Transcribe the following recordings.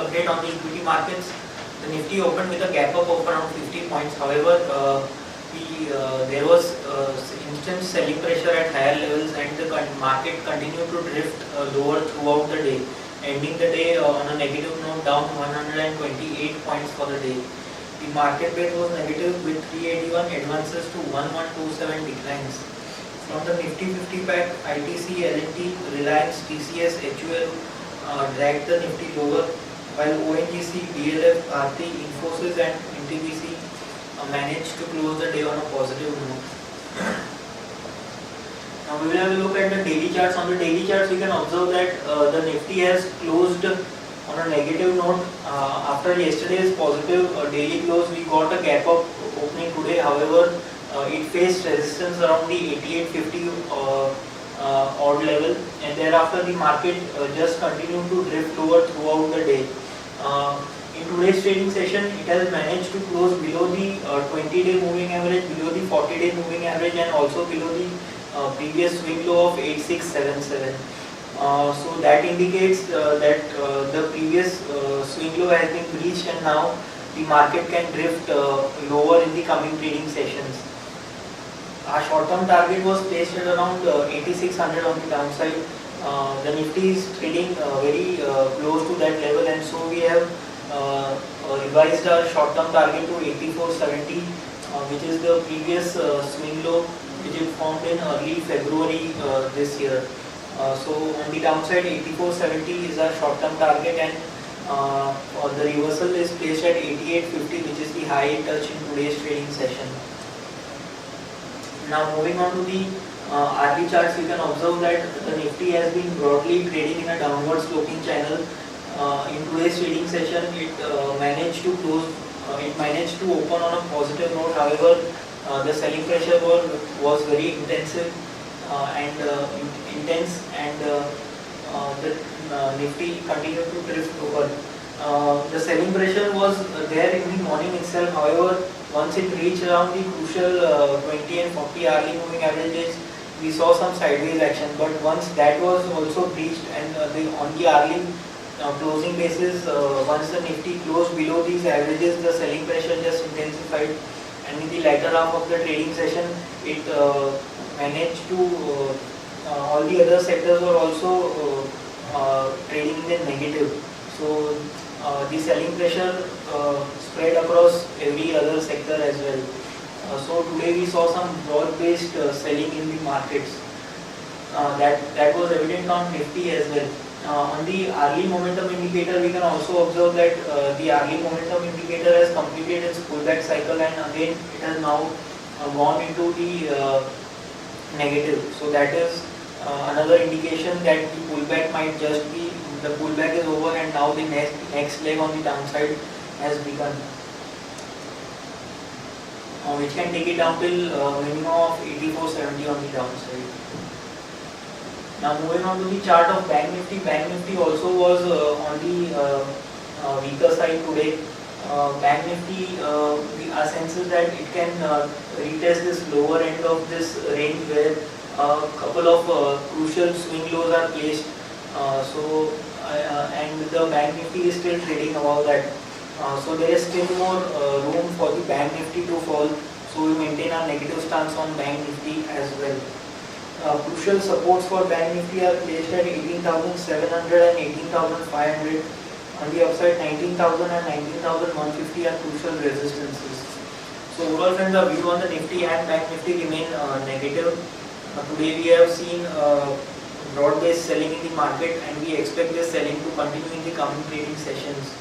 update on the equity markets. The Nifty opened with a gap up of around 50 points. However, there was instant selling pressure at higher levels, and the market continued to drift lower throughout the day, ending the day on a negative note, down 128 points for the day. The market weight was negative with 381 advances to 1127 declines. From the Nifty 50 pack, ITC, L&T, Reliance, TCS, HUL dragged the Nifty lower, while ONGC, DLF, Bharti, Infosys and NTPC managed to close the day on a positive note. Now we will have a look at the daily charts. On the daily charts, we can observe that the Nifty has closed on a negative note. After yesterday's positive daily close, we got a gap up opening today. However, it faced resistance around the 8850 odd level, and thereafter the market just continued to drift lower throughout the day. In today's trading session, it has managed to close below the 20-day moving average, below the 40-day moving average, and also below the previous swing low of 8677. So that indicates that the previous swing low has been breached, and now the market can drift lower in the coming trading sessions. Our short-term target was placed at around 8600 on the downside. The Nifty is trading very close to that level, and so we have revised our short-term target to 8470, which is the previous swing low which it formed in early February this year. So on the downside, 8470 is our short-term target, and the reversal is placed at 8850, which is the high touch in today's trading session. Now moving on to the RV charts, you can observe that the Nifty has been broadly trading in a downward sloping channel. In today's trading session, it managed to open on a positive note. However, the selling pressure was very intensive and the Nifty continued to drift lower. The selling pressure was there in the morning itself. However, once it reached around the crucial 20 and 40 hourly moving averages, we saw some sideways action. But once that was also breached, and on the hourly closing basis, once the Nifty closed below these averages, the selling pressure just intensified. And in the latter half of the trading session, it managed to, all the other sectors were also trading in the negative. So the selling pressure spread across every other sector as well. So today we saw some broad-based selling in the markets. That was evident on Nifty as well. On the hourly momentum indicator, we can also observe that the hourly momentum indicator has completed its pullback cycle, and again it has now gone into the negative. So that is another indication that the pullback might just be, the pullback is over, and now the next leg on the downside has begun, which can take it down till minimum of 8470 on the downside. Now moving on to the chart of Bank Nifty. Bank Nifty also was on the weaker side today. Bank Nifty, our sense is that it can retest this lower end of this range where a couple of crucial swing lows are placed. And the Bank Nifty is still trading above that. So there is still more room for the Bank Nifty to fall. So we maintain our negative stance on Bank Nifty as well. Crucial supports for Bank Nifty are placed at 18,700 and 18,500. On the upside, 19,000 and 19,150 are crucial resistances. So overall, friends, our view on the Nifty and Bank Nifty remain negative. Today we have seen broad-based selling in the market, and we expect this selling to continue in the coming trading sessions.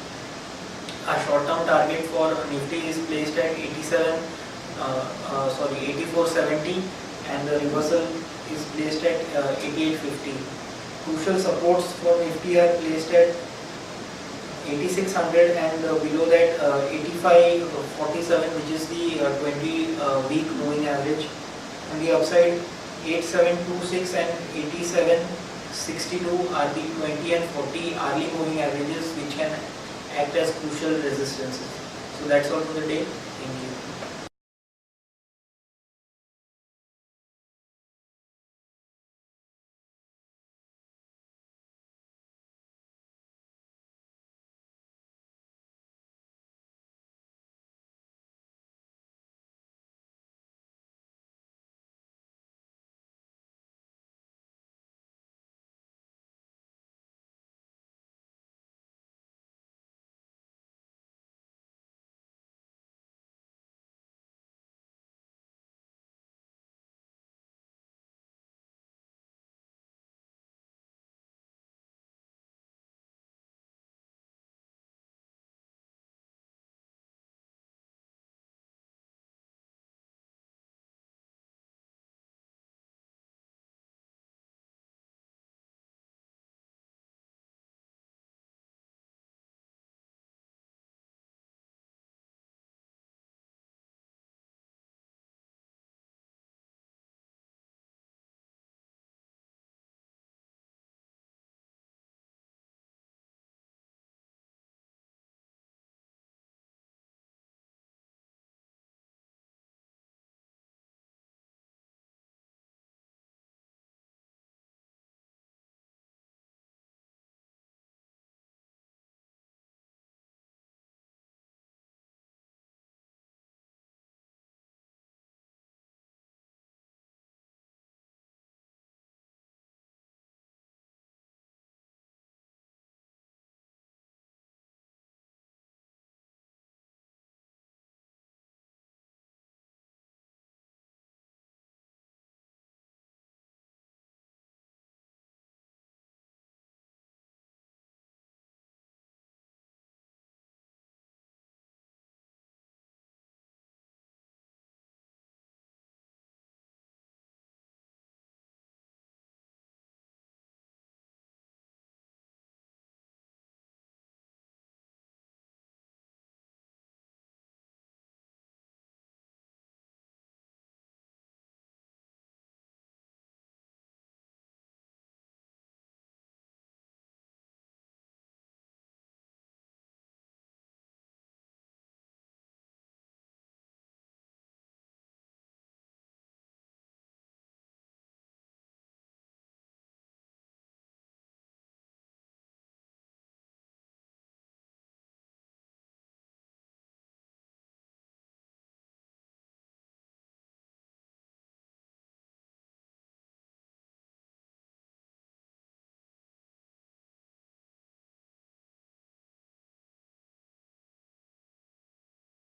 Our short-term target for Nifty is placed at 8470, and the reversal is placed at 8850. Crucial supports for Nifty are placed at 8600 and below that 8547, which is the 20-week moving average. On the upside, 8726 and 8762 are the 20 and 40 hourly moving averages, which can act as crucial resistances. So that's all for the day. Thank you.